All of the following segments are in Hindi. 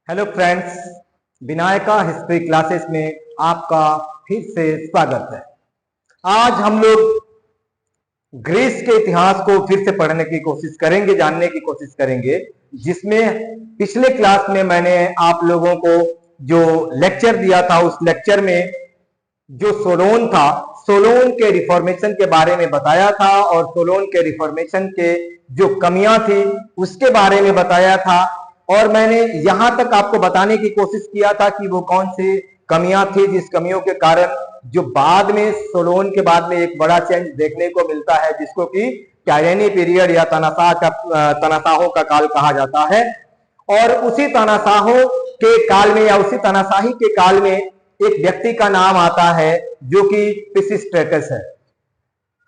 Hello friends, Vinayaka history classes में आपका फिर से स्वागत है। आज हम लोग ग्रीस के इतिहास को फिर से पढ़ने की कोशिश करेंगे, जानने की कोशिश करेंगे, जिसमें पिछले क्लास में मैंने आप लोगों को जो लेक्चर दिया था उस लेक्चर में जो सोलोन था, सोलोन के रिफॉर्मेशन के बारे में बताया था और सोलोन के रिफॉर्मेशन के जो कमियां थी उसके बारे में बताया था। और मैंने यहां तक आपको बताने की कोशिश किया था कि वो कौन सी कमियां थी जिस कमियों के कारण जो बाद में सोलोन के बाद में एक बड़ा चेंज देखने को मिलता है, जिसको कि टायरेनी पीरियड या तानाशाहों का काल कहा जाता है। और उसी तानाशाहों के काल में या उसी तानाशाही के काल में एक व्यक्ति का नाम आता है जो कि पिसिस्ट्रेटस है।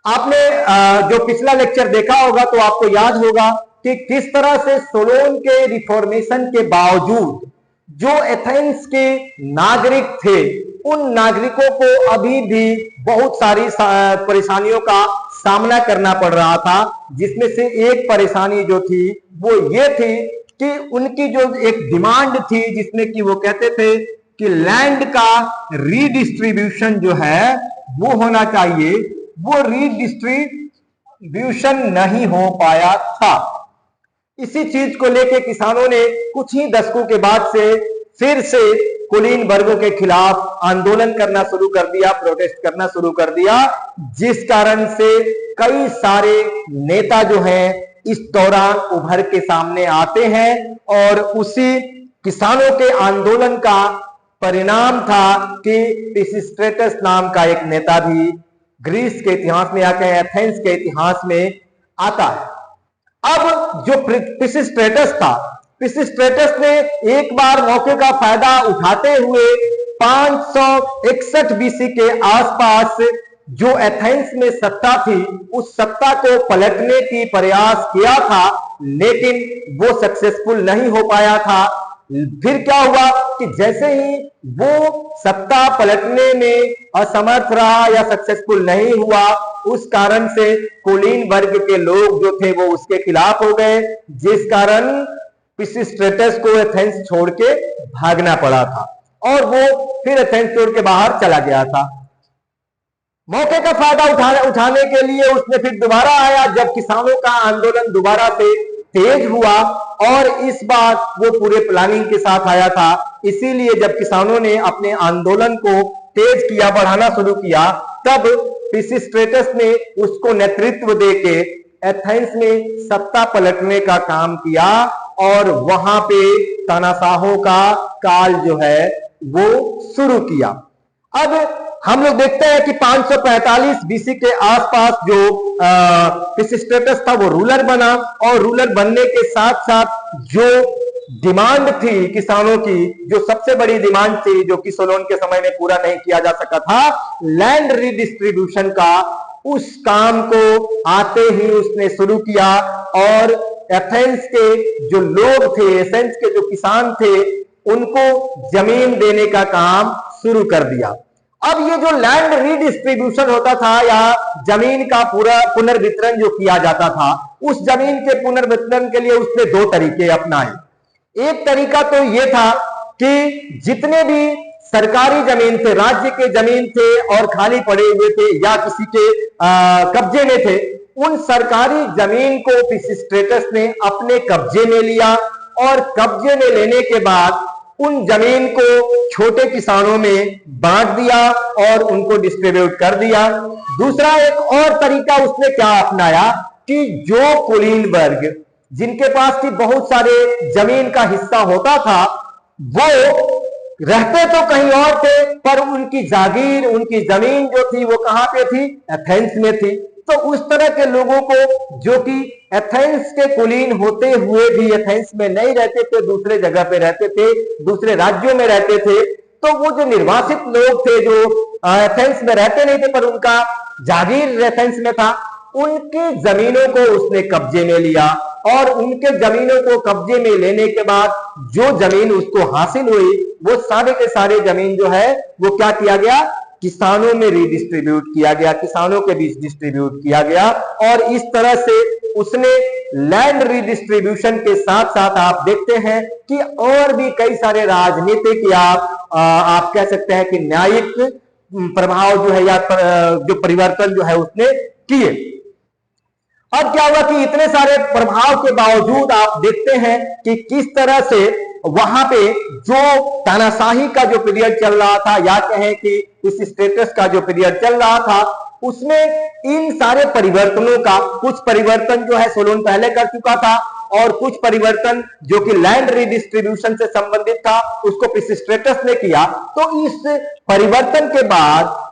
आपने जो पिछला लेक्चर देखा होगा तो आपको याद होगा कि किस तरह से सोलोन के रिफॉर्मेशन के बावजूद जो एथेंस के नागरिक थे उन नागरिकों को अभी भी बहुत सारी परेशानियों का सामना करना पड़ रहा था, जिसमें से एक परेशानी जो थी वो ये थी कि उनकी जो एक डिमांड थी जिसमें कि वो कहते थे कि लैंड का रीडिस्ट्रीब्यूशन जो है वो होना चाहिए, वो रीडिस्ट्रीब्यूशन नहीं हो पाया था। इसी चीज को लेके किसानों ने कुछ ही दशकों के बाद से फिर से कुलीन वर्गों के खिलाफ आंदोलन करना शुरू कर दिया, प्रोटेस्ट करना शुरू कर दिया, जिस कारण से कई सारे नेता जो हैं इस दौरान उभर के सामने आते हैं। और उसी किसानों के आंदोलन का परिणाम था कि पिसिस्ट्रेटस नाम का एक नेता भी ग्रीस के इतिहास में आके एथेंस के इतिहास में आता है। अब जो पिसिस्ट्रेटस था, पिसिस्ट्रेटस ने एक बार मौके का फायदा उठाते हुए 561 बीसी के आसपास जो एथेंस में सत्ता थी उस सत्ता को पलटने की प्रयास किया था, लेकिन वो सक्सेसफुल नहीं हो पाया था। फिर क्या हुआ कि जैसे ही वो सत्ता पलटने में असमर्थ रहा या सक्सेसफुल नहीं हुआ, उस कारण से कुलीन वर्ग के लोग जो थे वो उसके खिलाफ हो गए, जिस कारण पिसिस्ट्रेटस को एथेंस छोड़ के भागना पड़ा था और वो फिर एथेंस छोड़ के बाहर चला गया था। मौके का फायदा उठाने के लिए उसने फिर दोबारा आया जब किसानों का आंदोलन दोबारा से तेज हुआ, और इस बार वो पूरे प्लानिंग के साथ आया था। इसीलिए जब किसानों ने अपने आंदोलन को तेज किया, बढ़ाना शुरू किया, तब पिसिस्ट्रेटस ने उसको नेतृत्व देके एथेंस में सत्ता पलटने का काम किया और वहां पे तानाशाहों का काल जो है वो शुरू किया। अब हम लोग देखते हैं कि 545 बीसी के आसपास जो पिसिस्ट्रेटस था वो रूलर बना, और रूलर बनने के साथ साथ जो डिमांड थी किसानों की, जो सबसे बड़ी डिमांड थी जो कि सोलोन के समय में पूरा नहीं किया जा सका था, लैंड रीडिस्ट्रीब्यूशन का, उस काम को आते ही उसने शुरू किया और एथेंस के जो लोग थे, एथेंस के जो किसान थे, उनको जमीन देने का काम शुरू कर दिया। अब ये जो लैंड रीडिस्ट्रीब्यूशन होता था या जमीन का पूरा पुनर्वितरण जो किया जाता था, उस जमीन के पुनर्वितरण के लिए उसने दो तरीके अपनाए। एक तरीका तो ये था कि जितने भी सरकारी जमीन थे, राज्य के जमीन थे और खाली पड़े हुए थे या किसी के कब्जे में थे, उन सरकारी जमीन को पिसिस्ट्रेटस ने अपने कब्जे में लिया और कब्जे में लेने के बाद उन जमीन को छोटे किसानों में बांट दिया और उनको डिस्ट्रीब्यूट कर दिया। दूसरा एक और तरीका उसने क्या अपनाया कि जो कुलीन वर्ग जिनके पास की बहुत सारे जमीन का हिस्सा होता था, वो रहते तो कहीं और थे पर उनकी जागीर, उनकी जमीन जो थी वो कहां पे थी? एथेंस में थी। तो उस तरह के लोगों को जो कि एथेंस के कुलीन होते हुए भी एथेंस में नहीं रहते थे, दूसरे जगह पे रहते थे, दूसरे राज्यों में रहते थे, तो वो जो निर्वासित लोग थे जो एथेंस में रहते नहीं थे पर उनका जागीर एथेंस में था, उनकी जमीनों को उसने कब्जे में लिया और उनके जमीनों को कब्जे में लेने के बाद जो जमीन उसको हासिल हुई वो सारे के सारे जमीन जो है वो क्या किया गया? किसानों में रिडिस्ट्रीब्यूट किया गया, किसानों के बीच डिस्ट्रीब्यूट किया गया। और इस तरह से उसने लैंड रिडिस्ट्रीब्यूशन के साथ साथ आप देखते हैं कि और भी कई सारे राजनीतिक या आप कह सकते हैं कि न्यायिक प्रभाव जो है या जो परिवर्तन जो है उसने किए। अब क्या हुआ कि इतने सारे प्रभाव के बावजूद आप देखते हैं कि किस तरह से वहां पे जो तानाशाही का जो पीरियड चल रहा था या कहें कि इस स्टेटस का जो पीरियड चल रहा था उसमें इन सारे परिवर्तनों का कुछ परिवर्तन जो है सोलोन पहले कर चुका था और कुछ परिवर्तन जो कि लैंड रिडिस्ट्रीब्यूशन से संबंधित था उसको पिसिस्ट्रेटस ने किया। तो इस परिवर्तन के बाद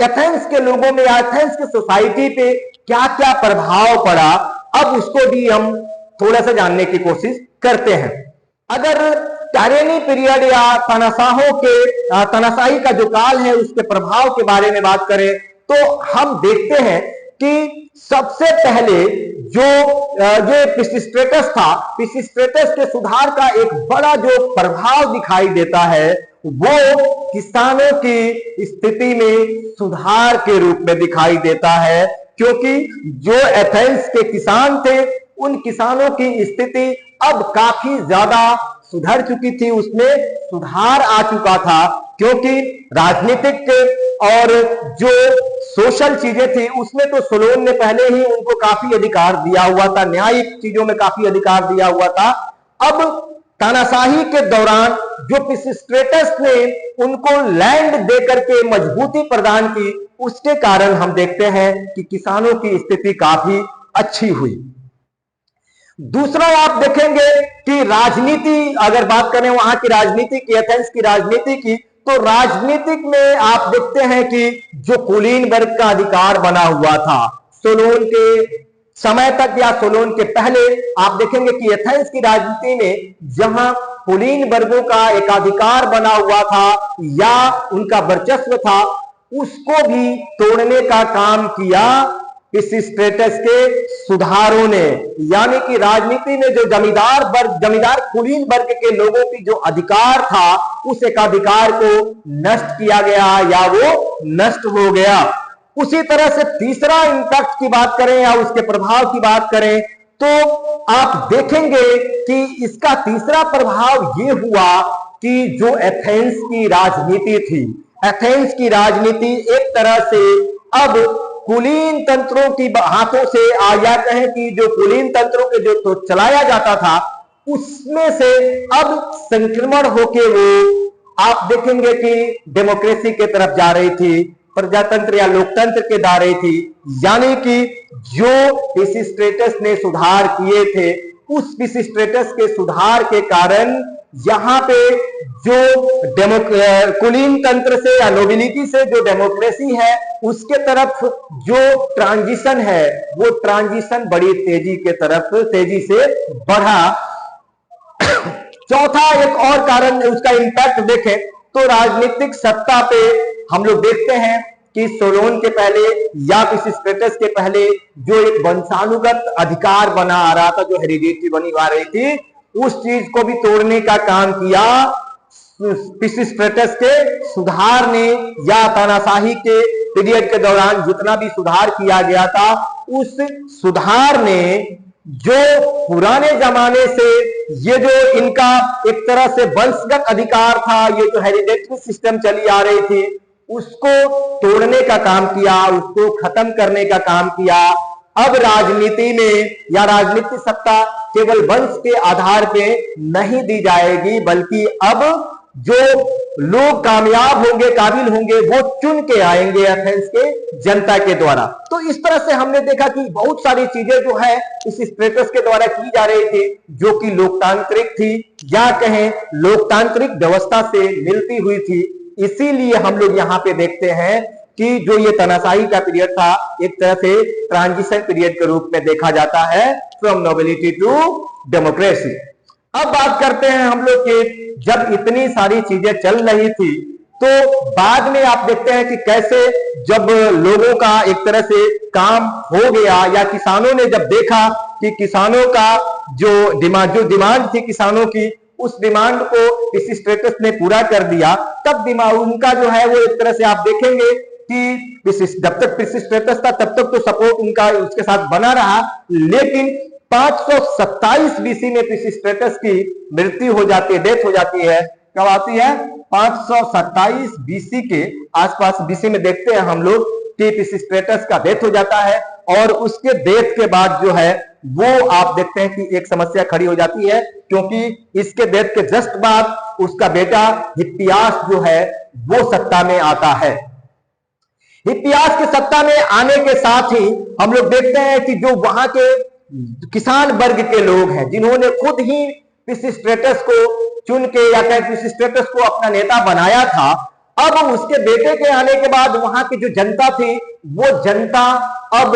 एथेंस के लोगों में, एथेंस की सोसाइटी पे क्या क्या प्रभाव पड़ा, अब उसको भी हम थोड़ा सा जानने की कोशिश करते हैं। अगर टारेनी पीरियड या तानाशाही का जो काल है उसके प्रभाव के बारे में बात करें तो हम देखते हैं कि सबसे पहले जो पिसिस्ट्रेटस था, पिसिस्ट्रेटस के सुधार का एक बड़ा जो प्रभाव दिखाई देता है वो किसानों की स्थिति में सुधार के रूप में दिखाई देता है, क्योंकि जो एथेंस के किसान थे उन किसानों की स्थिति अब काफी ज्यादा सुधर चुकी थी, उसमें सुधार आ चुका था, क्योंकि राजनीतिक और जो सोशल चीजें थी उसमें तो सोलोन ने पहले ही उनको काफी अधिकार दिया हुआ था, न्यायिक चीजों में काफी अधिकार दिया हुआ था। अब तानाशाही के दौरान जो पिसिस्ट्रेटस ने उनको लैंड देकर के मजबूती प्रदान की, उसके कारण हम देखते हैं कि किसानों की स्थिति काफी अच्छी हुई। दूसरा आप देखेंगे कि राजनीति, अगर बात करें वहां की राजनीति की, एथेंस की राजनीति की, तो राजनीतिक में आप देखते हैं कि जो कुलीन वर्ग का अधिकार बना हुआ था सोलोन के समय तक या सोलोन के पहले, आप देखेंगे कि एथेंस की राजनीति में जहां कुलीन वर्गों का एक अधिकार बना हुआ था या उनका वर्चस्व था, उसको भी तोड़ने का काम किया पिसिस्ट्रेटस के सुधारों ने। यानी कि राजनीति में जो जमींदार कुलीन वर्ग के लोगों की जो अधिकार था उस एकाधिकार को नष्ट किया गया या वो नष्ट हो गया। उसी तरह से तीसरा इंपैक्ट की बात करें या उसके प्रभाव की बात करें तो आप देखेंगे कि इसका तीसरा प्रभाव ये हुआ कि जो एथेंस की राजनीति थी, एथेंस की राजनीति एक तरह से अब कुलीन तंत्रों की हाथों से या कहें कि जो कुलीन तंत्रों के जो तो चलाया जाता था उसमें से अब संक्रमण होके वो आप देखेंगे कि डेमोक्रेसी के तरफ जा रही थी, प्रजातंत्र या लोकतंत्र के जा रही थी। यानी कि जो पिसिस्ट्रेटस ने सुधार किए थे उस पिसिस्ट्रेटस के सुधार के कारण यहां पे जो कुलीन तंत्र से या नोबिलिटी से जो डेमोक्रेसी है उसके तरफ जो ट्रांजिशन है वो ट्रांजिशन बड़ी तेजी से बढ़ा। चौथा एक और कारण उसका इंपैक्ट देखें तो राजनीतिक सत्ता पे हम लोग देखते हैं कि सोलोन के पहले या पिसिस्ट्रेटस के पहले जो एक वंशानुगत अधिकार बना आ रहा था, जो हेरिडिटी बनी आ रही थी, उस चीज को भी तोड़ने का काम किया पिसिस्ट्रेटस के सुधार ने, या तानाशाही के पीरियड के दौरान जितना भी सुधार किया गया था उस सुधार ने जो पुराने जमाने से ये जो इनका एक तरह से वंशगत अधिकार था, ये जो हेरिडेटरी सिस्टम चली आ रही थी, उसको तोड़ने का काम किया, उसको खत्म करने का काम किया। अब राजनीति में या राजनीतिक सत्ता केवल वंश के आधार पे नहीं दी जाएगी, बल्कि अब जो लोग कामयाब होंगे, काबिल होंगे, वो चुन के आएंगे एथेंस के जनता के द्वारा। तो इस तरह से हमने देखा कि बहुत सारी चीजें जो है इस स्टेटस के द्वारा की जा रही थी, जो कि लोकतांत्रिक थी या कहें लोकतांत्रिक व्यवस्था से मिलती हुई थी। इसीलिए हम लोग यहाँ पे देखते हैं कि जो ये तानाशाही का पीरियड था एक तरह से ट्रांजिशन पीरियड के रूप में देखा जाता है, फ्रॉम नोबिलिटी टू डेमोक्रेसी। अब बात करते हैं हम लोग कि जब इतनी सारी चीजें चल रही थी तो बाद में आप देखते हैं कि कैसे जब लोगों का एक तरह से काम हो गया या किसानों ने जब देखा कि किसानों का जो डिमांड थी किसानों की उस डिमांड को पिसिस्ट्रेटस ने पूरा कर दिया। तब दिमाग उनका जो है वो एक तरह से आप देखेंगे कि जब तक पिसिस्ट्रेटस था तब तक तो सपोर्ट उनका उसके साथ बना रहा, लेकिन 527 बीसी में पिसिस्ट्रेटस की मृत्यु हो जाती है, डेथ हो जाती है। कब आती है? 527 बीसी के आसपास बीसी में देखते हैं हम लोग कि पिसिस्ट्रेटस का डेथ हो जाता है। और उसके डेथ के बाद जो है वो आप देखते हैं कि एक समस्या खड़ी हो जाती है, क्योंकि इसके डेथ के जस्ट बाद उसका बेटा हिप्पियास जो है वो सत्ता में आता है। हिप्पियास के सत्ता में आने के साथ ही हम लोग देखते हैं कि जो वहां के किसान वर्ग के लोग हैं, जिन्होंने खुद ही पिसिस्ट्रेटस को चुन के या कहें पिसिस्ट्रेटस को अपना नेता बनाया था, अब उसके बेटे के आने के बाद वहां की जो जनता थी वो जनता अब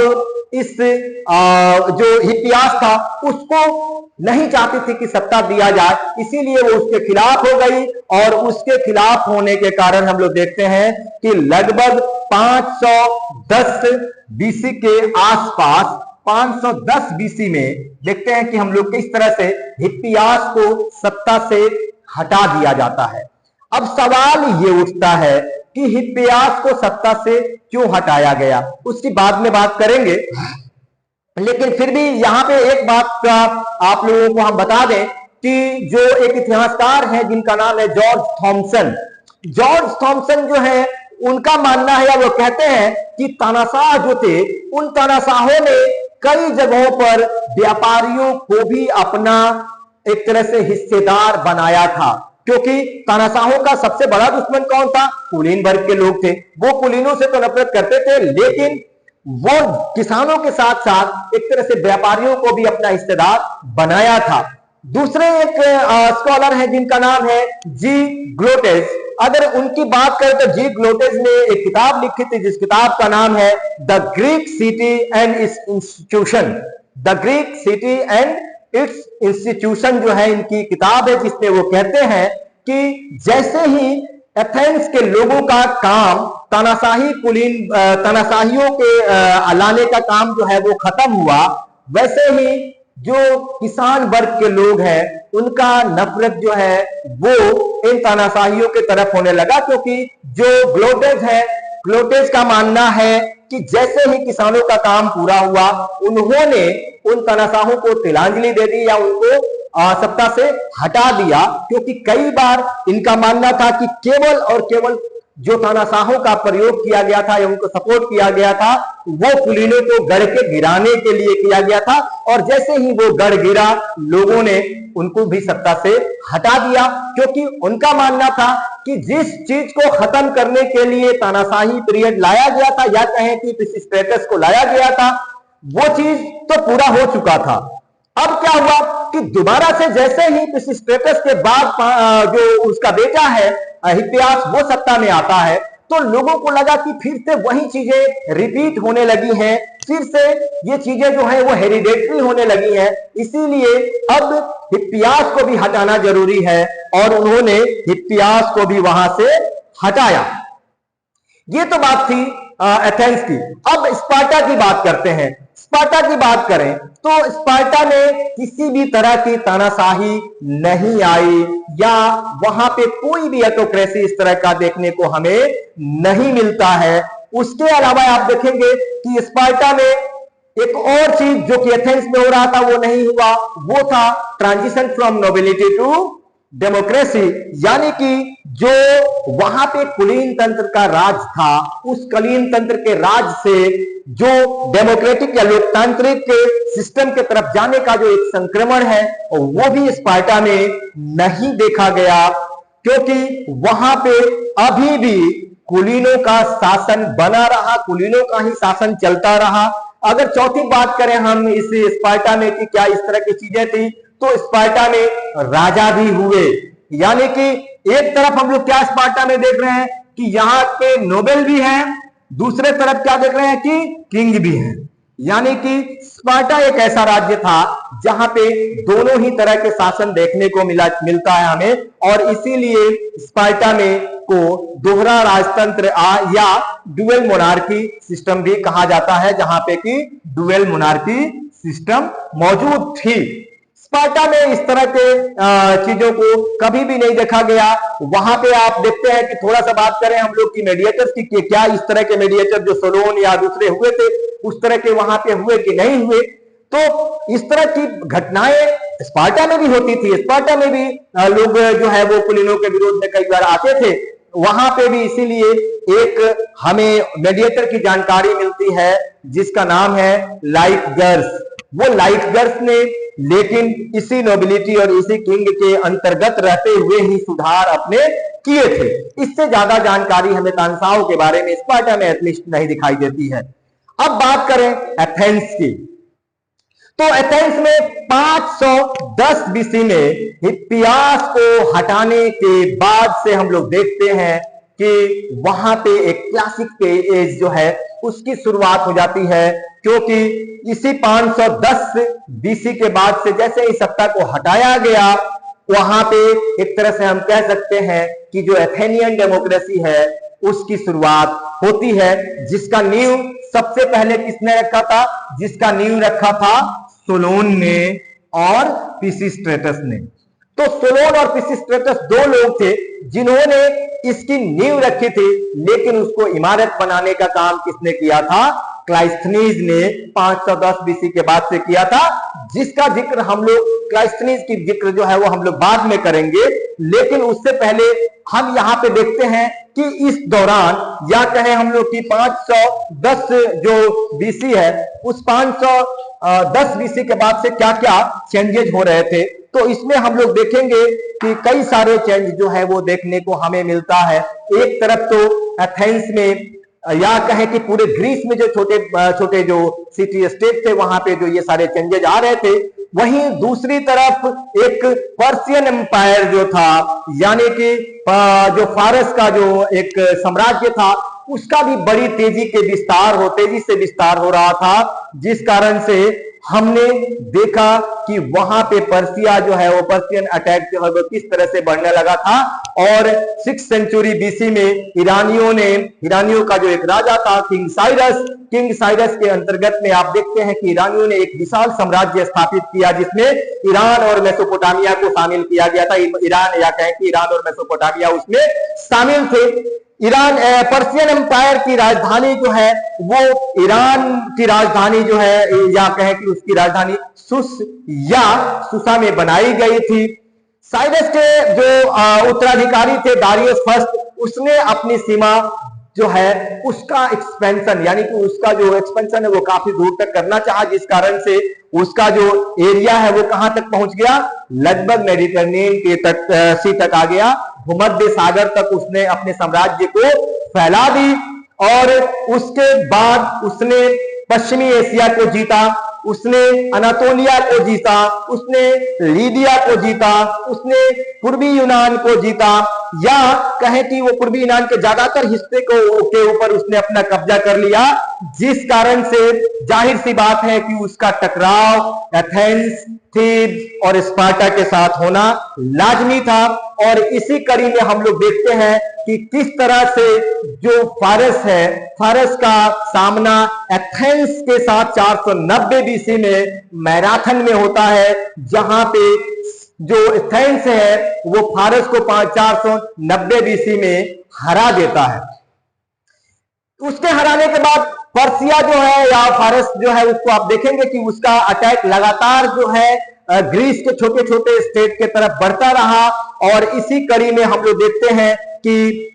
इस जो हिप्पियास था उसको नहीं चाहती थी कि सत्ता दिया जाए, इसीलिए वो उसके खिलाफ हो गई। और उसके खिलाफ होने के कारण हम लोग देखते हैं कि लगभग 510 बीसी के आसपास 510 बीसी में देखते हैं कि हम लोग किस तरह से हिप्पियास को सत्ता से हटा दिया जाता है। अब सवाल ये उठता है कि हिप्पियास को सत्ता से क्यों हटाया गया, उसकी बाद में बात करेंगे। लेकिन फिर भी यहां पे एक बात का आप लोगों को हम बता दें कि जो एक इतिहासकार हैं जिनका नाम है जॉर्ज थॉमसन। जॉर्ज थॉमसन जो है उनका मानना है, या वो कहते हैं कि तानाशाह जो थे उन तानाशाहों ने कई जगहों पर व्यापारियों को भी अपना एक तरह से हिस्सेदार बनाया था, क्योंकि तानाशाहों का सबसे बड़ा दुश्मन कौन था? कुलीन वर्ग के लोग थे। वो कुलीनों से तो नफरत करते थे, लेकिन वो किसानों के साथ साथ एक तरह से व्यापारियों को भी अपना हिस्सेदार बनाया था। दूसरे एक स्कॉलर हैं जिनका नाम है जी ग्लोटेस। अगर उनकी बात करें तो जी ग्लोटेस ने एक किताब लिखी थी जिस किताब का नाम है the Greek city and it's institution. The Greek city and it's institution जो है इनकी किताब है, जिसमें वो कहते हैं कि जैसे ही एथेंस के लोगों का काम तानाशाहियों के लाने का काम जो है वो खत्म हुआ, वैसे ही जो किसान वर्ग के लोग हैं उनका नफरत जो है वो इन तानाशाहियों के तरफ होने लगा। क्योंकि जो ग्लोटेस है, ग्लोटेस का मानना है कि जैसे ही किसानों का काम पूरा हुआ उन्होंने उन तानाशाहों को तिलांजलि दे दी या उनको सत्ता से हटा दिया, क्योंकि कई बार इनका मानना था कि केवल और केवल जो तानाशाहों का प्रयोग किया गया था या उनको सपोर्ट किया गया था वो कुलीनों को गढ़ के गिराने के लिए किया गया था, और जैसे ही वो गढ़ गिरा लोगों ने उनको भी सत्ता से हटा दिया। क्योंकि उनका मानना था कि जिस चीज को खत्म करने के लिए तानाशाही पीरियड लाया गया था या कहें कि पिसिस्ट्रेटस को लाया गया था वो चीज तो पूरा हो चुका था। अब क्या हुआ कि दोबारा से जैसे ही पिसिस्ट्रेटस के बाद जो उसका बेटा है हिप्पियास वो सत्ता में आता है, तो लोगों को लगा कि फिर से वही चीजें रिपीट होने लगी हैं, फिर से ये चीजें जो है वो हेरिडेटरी होने लगी हैं, इसीलिए अब हिप्पियास को भी हटाना जरूरी है, और उन्होंने हिप्पियास को भी वहां से हटाया। ये तो बात थी एथेंस की। अब स्पार्टा की बात करते हैं। स्पार्टा की बात करें तो स्पार्टा में किसी भी तरह की तानाशाही नहीं आई, या वहां पे कोई भी ऑटोक्रेसी इस तरह का देखने को हमें नहीं मिलता है। उसके अलावा आप देखेंगे कि स्पार्टा में एक और चीज जो कि एथेंस में हो रहा था वो नहीं हुआ, वो था transition from nobility to democracy, यानी कि जो वहां पे कुलीन तंत्र का राज था उस कुलीन तंत्र के राज से जो डेमोक्रेटिक या लोकतांत्रिक सिस्टम के तरफ जाने का जो एक संक्रमण है वो भी स्पार्टा में नहीं देखा गया, क्योंकि वहां पे अभी भी कुलीनों का शासन बना रहा, कुलीनों का ही शासन चलता रहा। अगर चौथी बात करें हम इस स्पार्टा में कि क्या इस तरह की चीजें थी, तो स्पार्टा में राजा भी हुए, यानी कि एक तरफ हम लोग क्या स्पार्टा में देख रहे हैं कि यहाँ के नोबेल भी हैं, दूसरे तरफ क्या देख रहे हैं कि किंग भी हैं, यानी कि स्पार्टा एक ऐसा राज्य था जहां पे दोनों ही तरह के शासन देखने को मिलता है हमें, और इसीलिए स्पार्टा में को दोहरा राजतंत्र या डुअल मोनार्की सिस्टम भी कहा जाता है, जहां पे कि डुअल मोनार्की सिस्टम मौजूद थी। स्पार्टा में इस तरह के चीजों को कभी भी नहीं देखा गया। वहां पे आप देखते हैं कि थोड़ा सा बात करें हम लोग की मेडिएटर्स की, क्या इस तरह के मेडिएटर जो सोलोन या दूसरे हुए थे उस तरह के वहां पे हुए कि नहीं हुए। तो इस तरह की घटनाएं स्पार्टा में भी होती थी। स्पार्टा में भी लोग जो है वो कुलीनों के विरोध में कई बार आते थे। वहां पे भी इसीलिए एक हमें मेडिएटर की जानकारी मिलती है जिसका नाम है लाइटगर्स। वो लाइटगर्स ने लेकिन इसी नोबिलिटी और इसी किंग के अंतर्गत रहते हुए ही सुधार अपने किए थे। इससे ज्यादा जानकारी हमें तानसाओं के बारे में स्पार्टा में एटलीस्ट नहीं दिखाई देती है। अब बात करें एथेंस की, तो एथेंस में 510 बीसी में हिप्पियास को हटाने के बाद से हम लोग देखते हैं कि वहां पे एक क्लासिक एज जो है उसकी शुरुआत हो जाती है, क्योंकि इसी 510 बीसी के बाद से जैसे ही सत्ता को हटाया गया, वहां पे एक तरह से हम कह सकते हैं कि जो एथेनियन डेमोक्रेसी है उसकी शुरुआत होती है, जिसका नींव सबसे पहले किसने रखा था? जिसका नींव रखा था सोलोन ने और पिसिस्ट्रेटस ने। तो सोलोन और पिसिस्ट्रेटस दो लोग थे जिन्होंने इसकी नींव रखी थी, लेकिन उसको इमारत बनाने का काम किसने किया था? क्लाइस्थनीज ने 510 बीसी के बाद से किया था, जिसका जिक्र हम लोग क्लाइस्थनीज की जिक्र जो है वो हम लोग बाद में करेंगे। लेकिन उससे पहले हम यहां पे देखते हैं कि इस दौरान या कहें हम लोग कि 510 जो बीसी है उस 510 बीसी के बाद से क्या क्या चेंजेज हो रहे थे। तो इसमें हम लोग देखेंगे कि कई सारे चेंज जो है वो देखने को हमें मिलता है। एक तरफ तो एथेंस में या कहें कि पूरे ग्रीस में जो छोटे छोटे जो सिटी स्टेट थे वहां पे जो ये सारे चेंजेज आ रहे थे, वहीं दूसरी तरफ एक पर्शियन एम्पायर जो था, यानी कि जो फारस का जो एक साम्राज्य था उसका भी बड़ी तेजी से विस्तार हो रहा था, जिस कारण से हमने देखा कि वहां पे पर्सिया जो है वो पर्शियन अटैक जो है वो किस तरह से बढ़ने लगा था। और 6th सेंचुरी बीसी में ईरानियों का जो एक राजा था किंग साइरस के अंतर्गत में आप देखते हैं कि ईरानियों ने एक विशाल साम्राज्य स्थापित किया, जिसमें ईरान और मेसोपोटामिया को शामिल किया गया था। ईरान और मेसोपोटामिया उसमें शामिल थे। पर्शियन एम्पायर की राजधानी जो है वो ईरान की राजधानी जो है या कहें कि उसकी राजधानी सुसा में बनाई गई थी। साइरस के जो उत्तराधिकारी थे दारियस फर्स्ट, उसने अपनी सीमा जो है उसका एक्सपेंशन यानी कि उसका जो एक्सपेंशन है वो काफी दूर तक करना चाहा, जिस कारण से उसका जो एरिया है वो कहां तक पहुंच गया? लगभग मेडिटेरेनियन के सी तक आ गया। भूमध्य सागर तक उसने अपने साम्राज्य को फैला दी और उसके बाद उसने पश्चिमी एशिया को जीता, उसने अनातोलिया को जीता, उसने लीबिया को जीता, उसने पूर्वी यूनान को जीता, या कहें कि वो पूर्वी यूनान के ज्यादातर हिस्से के ऊपर उसने अपना कब्जा कर लिया, जिस कारण से जाहिर सी बात है कि उसका टकराव एथेंस, थीब्स और स्पार्टा के साथ होना लाजमी था। और इसी कड़ी में हम लोग देखते हैं कि किस तरह से जो फारस का सामना एथेंस के साथ 490 बीसी में मैराथन में होता है, जहां पे जो एथेंस है वो फारस को 490 बीसी में हरा देता है। उसके हराने के बाद पर्सिया जो है या फारस जो है उसको आप देखेंगे कि उसका अटैक लगातार जो है ग्रीस के छोटे छोटे स्टेट के तरफ बढ़ता रहा। और इसी कड़ी में हम लोग देखते हैं कि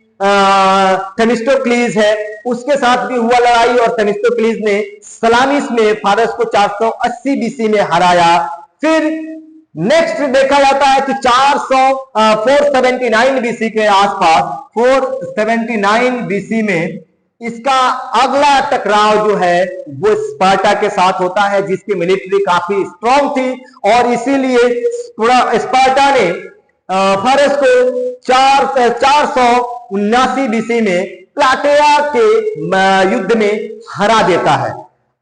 थेमिस्टोक्लीज है उसके साथ भी हुआ लड़ाई, और थेमिस्टोक्लीज ने सलामिस में फारस को 480 बीसी में हराया। फिर नेक्स्ट देखा जाता है कि 479 बीसी के आसपास 479 बीसी में इसका अगला टकराव जो है वो स्पार्टा के साथ होता है, जिसकी मिलिट्री काफी स्ट्रांग थी। और इसीलिए स्पार्टा ने फारस को 479 बीसी में प्लाटेया के युद्ध में हरा देता है।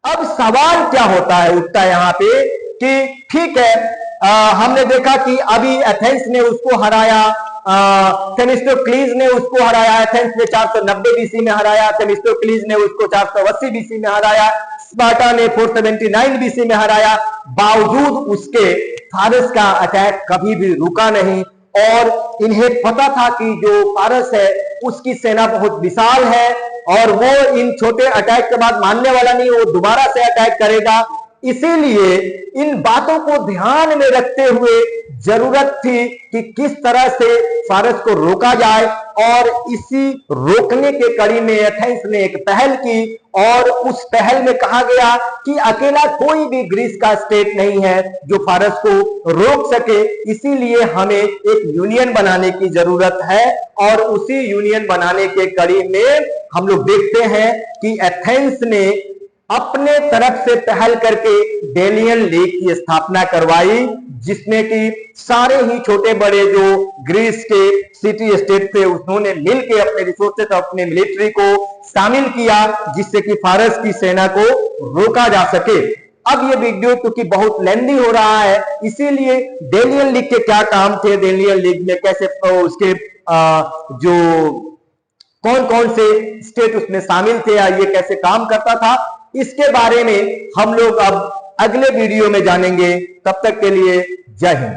अब सवाल क्या उठता है यहाँ पे कि ठीक है, हमने देखा कि अभी एथेंस ने उसको हराया, थेमिस्टोक्लीज ने उसको हराया, एथेंस ने 490 बीसी में हराया, थेमिस्टोक्लीज ने उसको 480 बीसी में हराया, स्पार्टा ने 479 बीसी में हराया। बावजूद उसके फारस का अटैक कभी भी रुका नहीं और इन्हें पता था कि जो फारस है उसकी सेना बहुत विशाल है और वो इन छोटे अटैक के बाद मानने वाला नहीं, वो दोबारा से अटैक करेगा। इसीलिए इन बातों को ध्यान में रखते हुए जरूरत थी कि किस तरह से फारस को रोका जाए और इसी रोकने के कड़ी में एथेंस ने एक पहल की और उस पहल में कहा गया कि अकेला कोई भी ग्रीस का स्टेट नहीं है जो फारस को रोक सके, इसीलिए हमें एक यूनियन बनाने की जरूरत है। और उसी यूनियन बनाने के कड़ी में हम लोग देखते हैं कि एथेंस ने अपने तरफ से पहल करके डेलियन लीग की स्थापना करवाई, जिसमें कि सारे ही छोटे बड़े जो ग्रीस के सिटी स्टेट थे उन्होंने मिलकर अपने रिसोर्सेस और अपने मिलिट्री को शामिल किया, जिससे कि फारस की सेना को रोका जा सके। अब ये वीडियो क्योंकि बहुत लेंदी हो रहा है, इसीलिए डेलियन लीग के क्या काम थे, डेलियन लीग में कैसे उसके जो कौन कौन से स्टेट उसमें शामिल थे या ये कैसे काम करता था, इसके बारे में हम लोग अब अगले वीडियो में जानेंगे। तब तक के लिए जय हिंद।